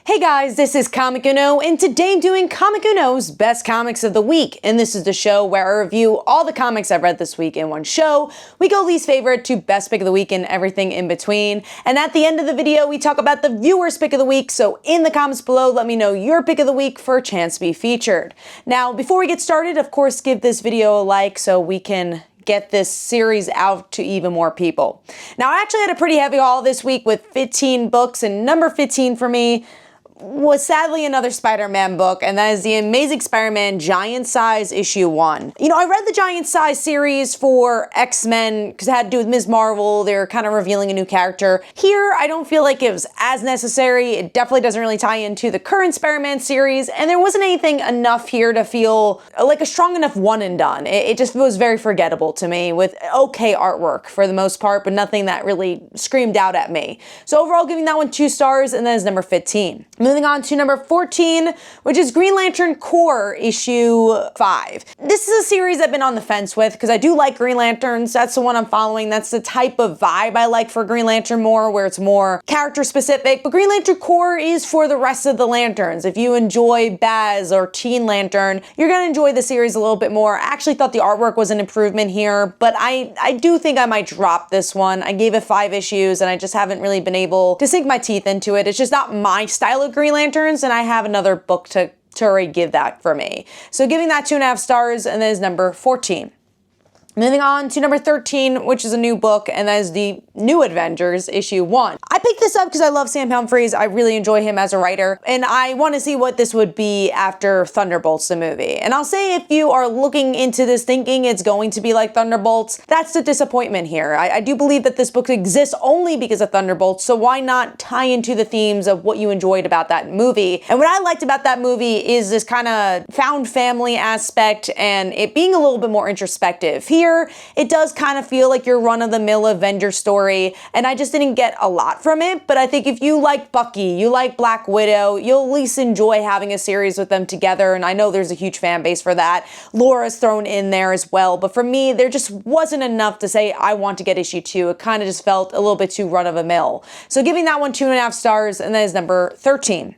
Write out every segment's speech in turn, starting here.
Hey guys, this is Comic Uno, and today I'm doing Comic Uno's Best Comics of the Week. And this is the show where I review all the comics I've read this week in one show. We go least favorite to best pick of the week and everything in between. And at the end of the video, we talk about the viewer's pick of the week. So in the comments below, let me know your pick of the week for a chance to be featured. Now, before we get started, of course, give this video a like so we can get this series out to even more people. Now, I actually had a pretty heavy haul this week with 15 books, and number 15 for me was sadly another Spider-Man book, and that is the Amazing Spider-Man Giant Size Issue 1. You know, I read the Giant Size series for X-Men because it had to do with Ms. Marvel. They were kind of revealing a new character. Here, I don't feel like it was as necessary. It definitely doesn't really tie into the current Spider-Man series, and there wasn't anything enough here to feel like a strong enough one and done. It just was very forgettable to me with okay artwork for the most part, but nothing that really screamed out at me. So overall, giving that one 2 stars, and that is number 15. Moving on to number 14, which is Green Lantern Corps issue 5. This is a series I've been on the fence with because I do like Green Lanterns. That's the one I'm following. That's the type of vibe I like for Green Lantern more, where it's more character specific. But Green Lantern Corps is for the rest of the Lanterns. If you enjoy Baz or Teen Lantern, you're gonna enjoy the series a little bit more. I actually thought the artwork was an improvement here, but I do think I might drop this one. I gave it 5 issues and I just haven't really been able to sink my teeth into it. It's just not my style of Green Lanterns, and I have another book to already give that for me. So giving that 2.5 stars, and that is number 14. Moving on to number 13, which is a new book, and that is the New Avengers, issue 1. I picked this up because I love Sam Humphries. I really enjoy him as a writer, and I want to see what this would be after Thunderbolts, the movie. And I'll say if you are looking into this thinking it's going to be like Thunderbolts, that's the disappointment here. I do believe that this book exists only because of Thunderbolts, so why not tie into the themes of what you enjoyed about that movie? And what I liked about that movie is this kind of found family aspect and it being a little bit more introspective. Here, it does kind of feel like your run-of-the-mill Avenger story, and I just didn't get a lot from it, but I think if you like Bucky, you like Black Widow, you'll at least enjoy having a series with them together, and I know there's a huge fan base for that. Laura's thrown in there as well, but for me, there just wasn't enough to say I want to get issue 2. It kind of just felt a little bit too run-of-the-mill. So giving that one 2.5 stars, and that is number 13.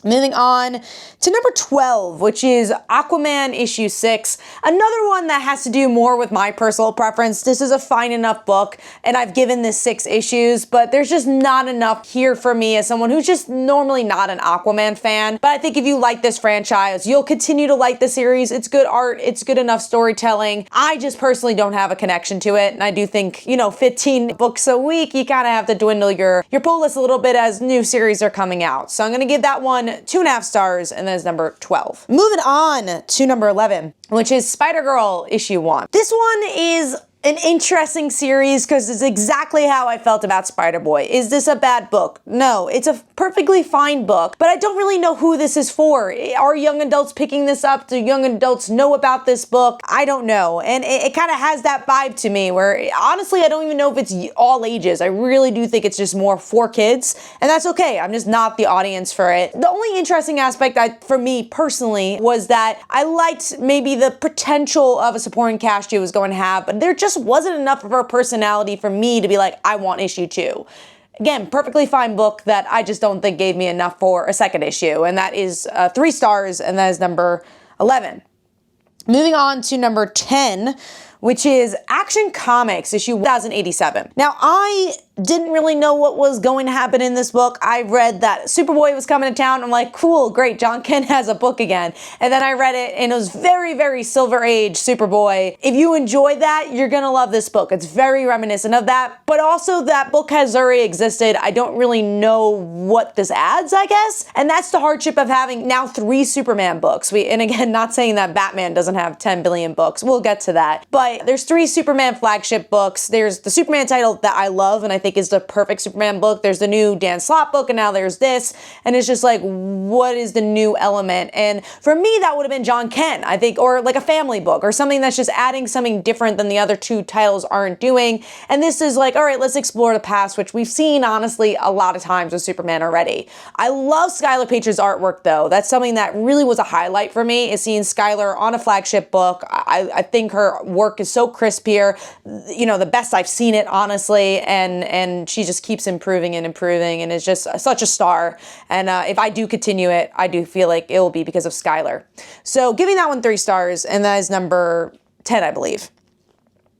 Moving on to number 12, which is Aquaman issue 6. Another one that has to do more with my personal preference. This is a fine enough book, and I've given this 6 issues, but there's just not enough here for me as someone who's just normally not an Aquaman fan. But I think if you like this franchise, you'll continue to like the series. It's good art, it's good enough storytelling. I just personally don't have a connection to it, and I do think, you know, 15 books a week, you kind of have to dwindle your pull list a little bit as new series are coming out. So I'm going to give that one 2.5 stars, and that is number 12. Moving on to number 11, which is Spider-Girl issue 1. This one is an interesting series because it's exactly how I felt about Spider-Boy. Is this a bad book? No, it's a perfectly fine book, but I don't really know who this is for. Are young adults picking this up? Do young adults know about this book? I don't know, and it kind of has that vibe to me where honestly I don't even know if it's all ages. I really do think it's just more for kids, and that's okay. I'm just not the audience for it. The only interesting aspect for me personally was that I liked maybe the potential of a supporting cast she was going to have, but there just wasn't enough of her personality for me to be like, I want issue 2. Again, perfectly fine book that I just don't think gave me enough for a second issue, and that is 3 stars, and that is number 11. Moving on to number 10, which is Action Comics issue 1087. Now, I didn't really know what was going to happen in this book. I read that Superboy was coming to town. I'm like, cool, great, John Kent has a book again. And then I read it, and it was very, very Silver Age Superboy. If you enjoy that, you're gonna love this book. It's very reminiscent of that, but also that book has already existed. I don't really know what this adds, I guess. And that's the hardship of having now 3 Superman books. And again, not saying that Batman doesn't have 10 billion books. We'll get to that. But there's 3 Superman flagship books. There's the Superman title that I love, and I think is the perfect Superman book. There's the new Dan Slott book, and now there's this, and it's just like, what is the new element? And for me, that would have been John Kent, I think, or like a family book, or something that's just adding something different than the other 2 titles aren't doing. And this is like, all right, let's explore the past, which we've seen, honestly, a lot of times with Superman already. I love Skylar Page's artwork, though. That's something that really was a highlight for me, is seeing Skylar on a flagship book. I think her work is so crisp here, you know, the best I've seen it, honestly, and she just keeps improving and improving and is just such a star. And if I do continue it, I do feel like it will be because of Skylar. So giving that one 3 stars, and that is number 10, I believe.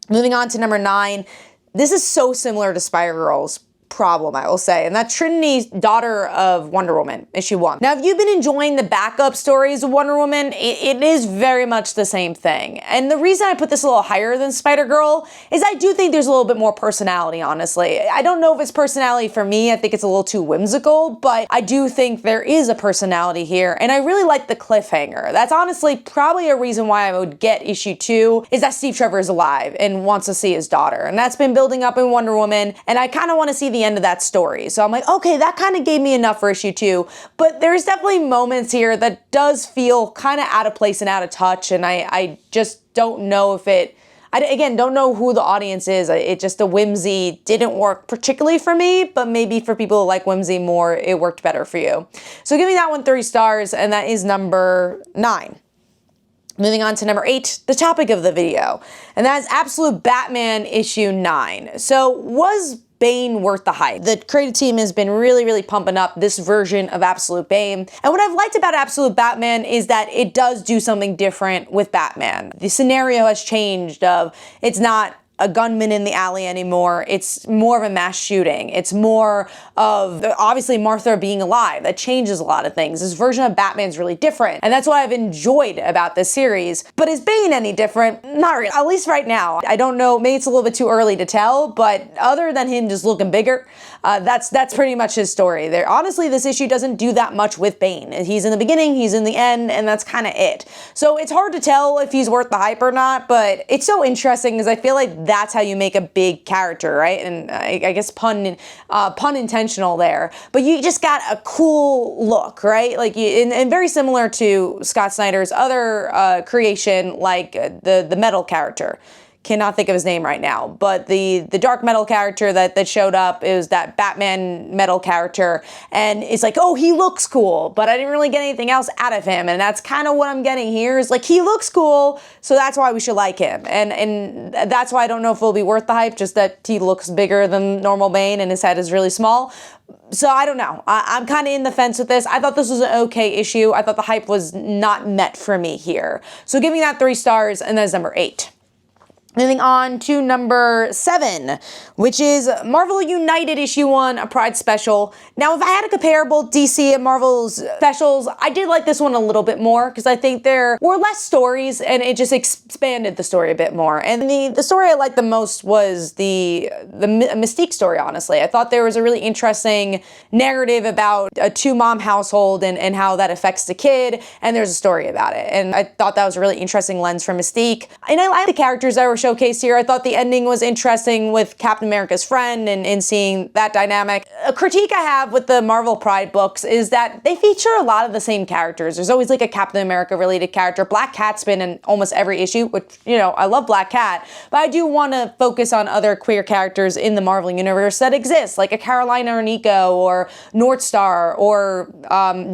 Moving on to number 9, this is so similar to Spider-Girl's problem, I will say, and that's Trinity, daughter of Wonder Woman, issue 1. Now, if you've been enjoying the backup stories of Wonder Woman, it is very much the same thing. And the reason I put this a little higher than Spider-Girl is I do think there's a little bit more personality, honestly. I don't know if it's personality for me. I think it's a little too whimsical, but I do think there is a personality here, and I really like the cliffhanger. That's honestly probably a reason why I would get issue 2, is that Steve Trevor is alive and wants to see his daughter. And that's been building up in Wonder Woman, and I kind of want to see the end of that story. So I'm like, okay, that kind of gave me enough for issue 2, but there's definitely moments here that does feel kind of out of place and out of touch, and I just don't know if it, again, don't know who the audience is. It just, the whimsy didn't work particularly for me, but maybe for people who like whimsy more, it worked better for you. So giving that one 3 stars, and that is number 9. Moving on to number 8, the topic of the video, and that is Absolute Batman issue 9. So was Bane worth the hype? The creative team has been really pumping up this version of Absolute Bane. And what I've liked about Absolute Batman is that it does do something different with Batman. The scenario has changed of, it's not a gunman in the alley anymore. It's more of a mass shooting. It's more of, obviously, Martha being alive. That changes a lot of things. This version of Batman's really different, and that's what I've enjoyed about this series. But is Bane any different? Not really, at least right now. I don't know, maybe it's a little bit too early to tell, but other than him just looking bigger, that's pretty much his story. There, honestly, this issue doesn't do that much with Bane. He's in the beginning, he's in the end, and that's kind of it. So it's hard to tell if he's worth the hype or not, but it's so interesting because I feel like that's how you make a big character, right? And I guess pun intentional there. But you just got a cool look, right? Like, and very similar to Scott Snyder's other creation, like the metal character. Cannot think of his name right now, but the dark metal character that showed up is that Batman metal character, and it's like, oh, he looks cool, but I didn't really get anything else out of him, and that's kind of what I'm getting here, is like, he looks cool, so that's why we should like him, and that's why I don't know if it'll be worth the hype, just that he looks bigger than normal Bane, and his head is really small. So I don't know. I'm kind of in the fence with this. I thought this was an okay issue. I thought the hype was not met for me here. So giving that 3 stars, and that's number 8. Moving on to number 7, which is Marvel United issue 1, a Pride special. Now, if I had a comparable DC and Marvel's specials, I did like this one a little bit more because I think there were less stories and it just expanded the story a bit more. And the story I liked the most was the Mystique story, honestly. I thought there was a really interesting narrative about a 2-mom household and how that affects the kid, and there's a story about it. And I thought that was a really interesting lens for Mystique. And I like the characters that were showcased here. I thought the ending was interesting with Captain America's friend and seeing that dynamic. A critique I have with the Marvel Pride books is that they feature a lot of the same characters. There's always like a Captain America related character. Black Cat's been in almost every issue, which, you know, I love Black Cat, but I do want to focus on other queer characters in the Marvel universe that exist, like a Carolina Ornico or Northstar or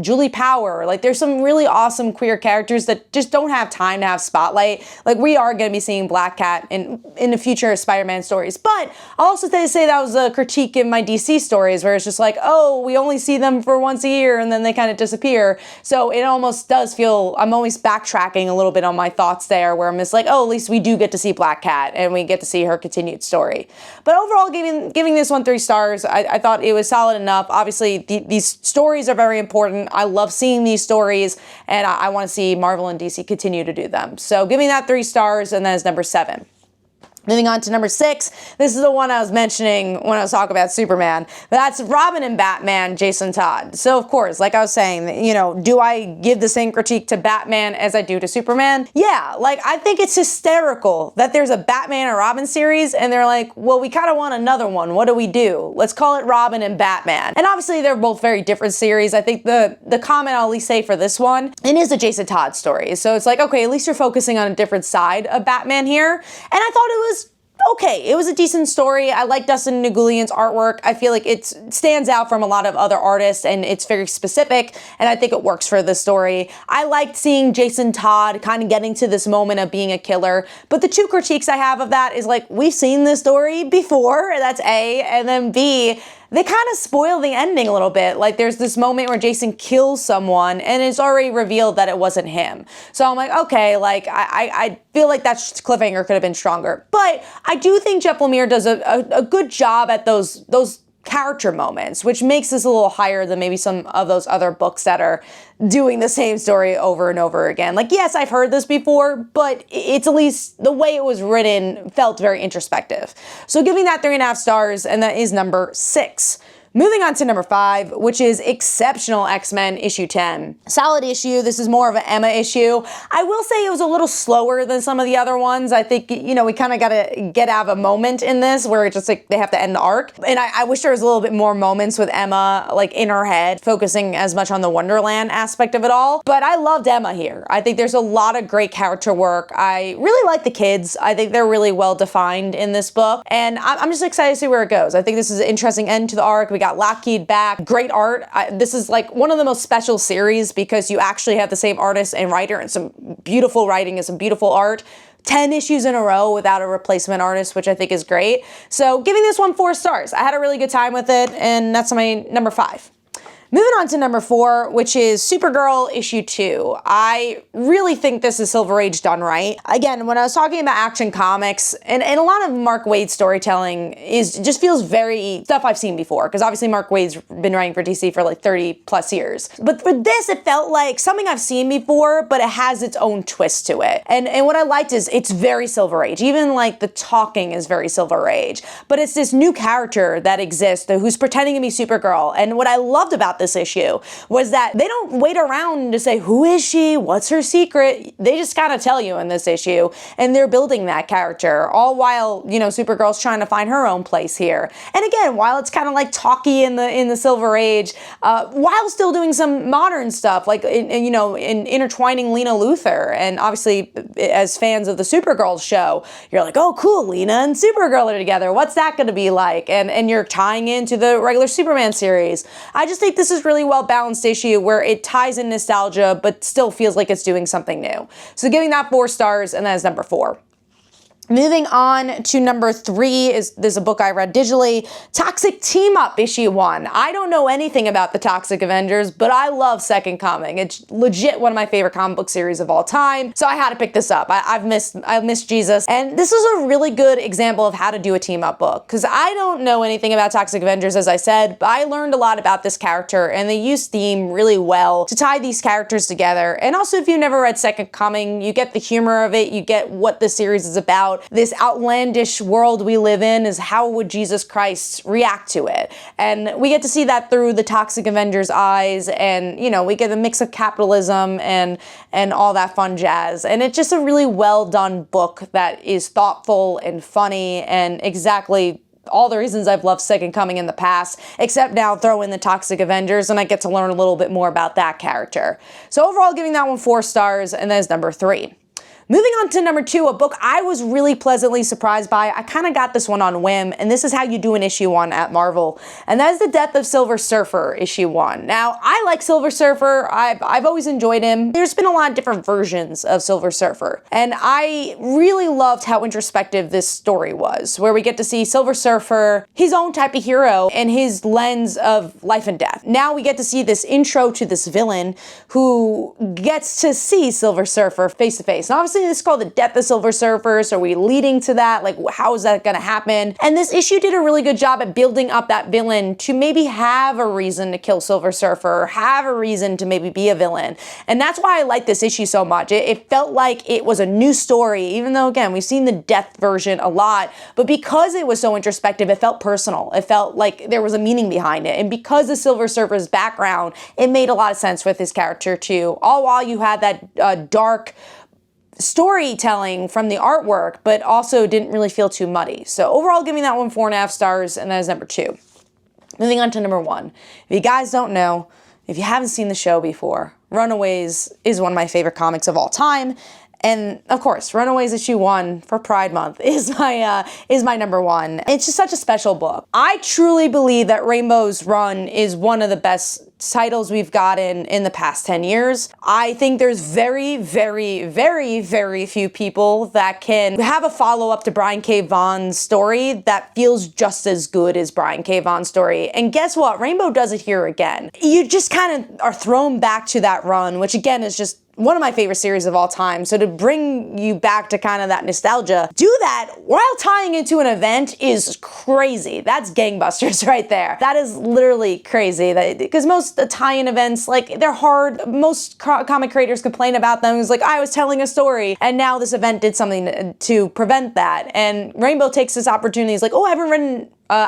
Julie Power. Like, there's some really awesome queer characters that just don't have time to have spotlight. Like, we are going to be seeing Black Cat in the future Spider-Man stories. But I'll also say that was a critique in my DC stories where it's just like, oh, we only see them for once a year and then they kind of disappear. So it almost does feel, I'm always backtracking a little bit on my thoughts there, where I'm just like, oh, at least we do get to see Black Cat and we get to see her continued story. But overall, giving this one 3 stars, I thought it was solid enough. Obviously, these stories are very important. I love seeing these stories, and I want to see Marvel and DC continue to do them. So giving that 3 stars, and that is number 7. Moving on to number 6, this is the one I was mentioning when I was talking about Superman. That's Robin and Batman, Jason Todd. So, of course, like I was saying, you know, do I give the same critique to Batman as I do to Superman? Yeah, like, I think it's hysterical that there's a Batman and Robin series, and they're like, well, we kind of want another one. What do we do? Let's call it Robin and Batman. And obviously, they're both very different series. I think the comment I'll at least say for this one, it is a Jason Todd story. So it's like, okay, at least you're focusing on a different side of Batman here. And I thought it was okay. It was a decent story. I like Dustin Nguyen's artwork. I feel like it stands out from a lot of other artists, and it's very specific, and I think it works for the story. I liked seeing Jason Todd kind of getting to this moment of being a killer, but the two critiques I have of that is like, we've seen this story before, that's A, and then B, they kind of spoil the ending a little bit. Like, there's this moment where Jason kills someone and it's already revealed that it wasn't him. So I'm like, okay, like, I feel like that cliffhanger could have been stronger. But I do think Jeff Lemire does a good job at those character moments, which makes this a little higher than maybe some of those other books that are doing the same story over and over again. Like, yes, I've heard this before, but it's at least the way it was written felt very introspective. So giving that 3.5 stars, and that is number 6. Moving on to number 5, which is Exceptional X-Men issue 10. Solid issue. This is more of an Emma issue. I will say it was a little slower than some of the other ones. I think, you know, we kind of got to get out of a moment in this where it's just like they have to end the arc. And I wish there was a little bit more moments with Emma, like in her head, focusing as much on the Wonderland aspect of it all. But I loved Emma here. I think there's a lot of great character work. I really like the kids. I think they're really well defined in this book. And I'm just excited to see where it goes. I think this is an interesting end to the arc. We got Lockheed back, great art. This is like one of the most special series because you actually have the same artist and writer and some beautiful writing and some beautiful art. 10 issues in a row without a replacement artist, which I think is great. So giving this one 4 stars. I had a really good time with it, and that's my number 5. Moving on to number 4, which is Supergirl issue 2. I really think this is Silver Age done right. Again, when I was talking about Action Comics, and a lot of Mark Waid's storytelling just feels very stuff I've seen before, because obviously Mark Waid's been writing for DC for like 30 plus years. But for this, it felt like something I've seen before, but it has its own twist to it. And what I liked is it's very Silver Age. Even like the talking is very Silver Age. But it's this new character that exists who's pretending to be Supergirl. And what I loved about this issue was that they don't wait around to say, who is she? What's her secret? They just kind of tell you in this issue, and they're building that character, all while, you know, Supergirl's trying to find her own place here. And again, while it's kind of like talky in the Silver Age, while still doing some modern stuff, like, you know, in intertwining Lena Luthor. And obviously, as fans of the Supergirl show, you're like, oh, cool, Lena and Supergirl are together. What's that going to be like? And you're tying into the regular Superman series. I just think this is really well balanced issue where it ties in nostalgia but still feels like it's doing something new. So giving that 4 stars, and that is number 4. Moving on to number 3 there's a book I read digitally, Toxic Team-Up issue 1. I don't know anything about the Toxic Avengers, but I love Second Coming. It's legit one of my favorite comic book series of all time, so I had to pick this up. I've missed Jesus, and this is a really good example of how to do a team-up book, because I don't know anything about Toxic Avengers, as I said, but I learned a lot about this character, and they use theme really well to tie these characters together. And also, if you've never read Second Coming, you get the humor of it, you get what the series is about. This outlandish world we live in is how would Jesus Christ react to it? And we get to see that through the Toxic Avengers eyes, and, you know, we get a mix of capitalism and all that fun jazz. And it's just a really well done book that is thoughtful and funny and exactly all the reasons I've loved Second Coming in the past, except now throw in the Toxic Avengers and I get to learn a little bit more about that character. So overall, giving that one 4 stars, and that is number 3. Moving on to number 2, a book I was really pleasantly surprised by. I kind of got this one on whim, and this is how you do an issue 1 at Marvel, and that is The Death of Silver Surfer, issue 1. Now, I like Silver Surfer. I've always enjoyed him. There's been a lot of different versions of Silver Surfer, and I really loved how introspective this story was, where we get to see Silver Surfer, his own type of hero, and his lens of life and death. Now we get to see this intro to this villain who gets to see Silver Surfer face to face. And obviously, this is called The Death of Silver Surfer, so are we leading to that? Like, how is that gonna happen? And this issue did a really good job at building up that villain to maybe have a reason to kill Silver Surfer, have a reason to maybe be a villain. And that's why I like this issue so much. It felt like it was a new story, even though, again, we've seen the death version a lot, but because it was so introspective, it felt personal. It felt like there was a meaning behind it. And because of Silver Surfer's background, it made a lot of sense with his character too, all while you had that dark storytelling from the artwork, but also didn't really feel too muddy. So overall, giving that one 4.5 stars, and that is number 2. Moving on to number 1. If you guys don't know, if you haven't seen the show before, Runaways is one of my favorite comics of all time. And of course, Runaways issue 1 for Pride Month is my number one. It's just such a special book. I truly believe that Rainbow's run is one of the best titles we've gotten in the past 10 years. I think there's very, very, very, very few people that can have a follow-up to Brian K. Vaughan's story that feels just as good as Brian K. Vaughan's story. And guess what? Rainbow does it here again. You just kind of are thrown back to that run, which again is just one of my favorite series of all time. So to bring you back to kind of that nostalgia, do that while tying into an event is crazy. That's gangbusters right there. That is literally crazy. Because most tie-in events, like, they're hard. Most comic creators complain about them. It's like, I was telling a story, and now this event did something to prevent that. And Rainbow takes this opportunity. It's like, oh, I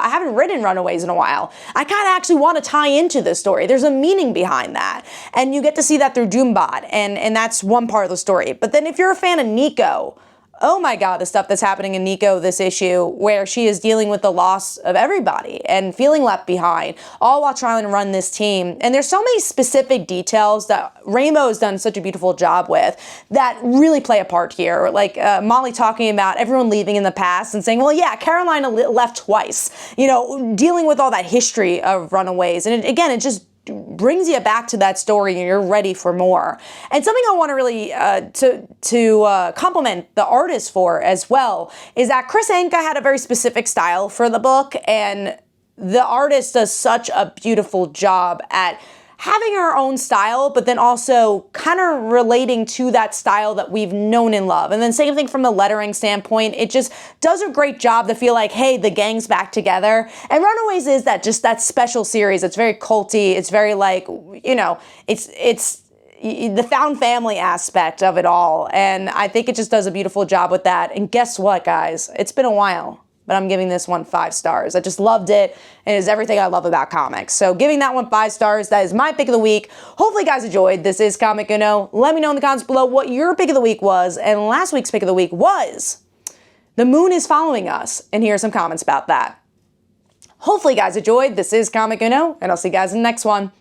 haven't written Runaways in a while. I kind of actually want to tie into this story. There's a meaning behind that. And you get to see that through Doombot, and that's one part of the story. But then if you're a fan of Nico, oh my God, the stuff that's happening in Nico this issue, where she is dealing with the loss of everybody and feeling left behind, all while trying to run this team. And there's so many specific details that Rainbow has done such a beautiful job with that really play a part here. Like Molly talking about everyone leaving in the past and saying, well, yeah, Carolina left twice, you know, dealing with all that history of Runaways. And it just brings you back to that story and you're ready for more. And something I want to really to compliment the artist for as well is that Chris Anka had a very specific style for the book, and the artist does such a beautiful job at having her own style, but then also kind of relating to that style that we've known and love. And then same thing from the lettering standpoint. It just does a great job to feel like, hey, the gang's back together. And Runaways is that special series. It's very culty. It's very like, you know, it's the found family aspect of it all. And I think it just does a beautiful job with that. And guess what, guys? It's been a while, but I'm giving this one 5 stars. I just loved it, and it is everything I love about comics. So giving that one 5 stars, that is my pick of the week. Hopefully you guys enjoyed. This is Comic Uno. Let me know in the comments below what your pick of the week was, and last week's pick of the week was The Moon is Following Us, and here are some comments about that. Hopefully you guys enjoyed. This is Comic Uno, and I'll see you guys in the next one.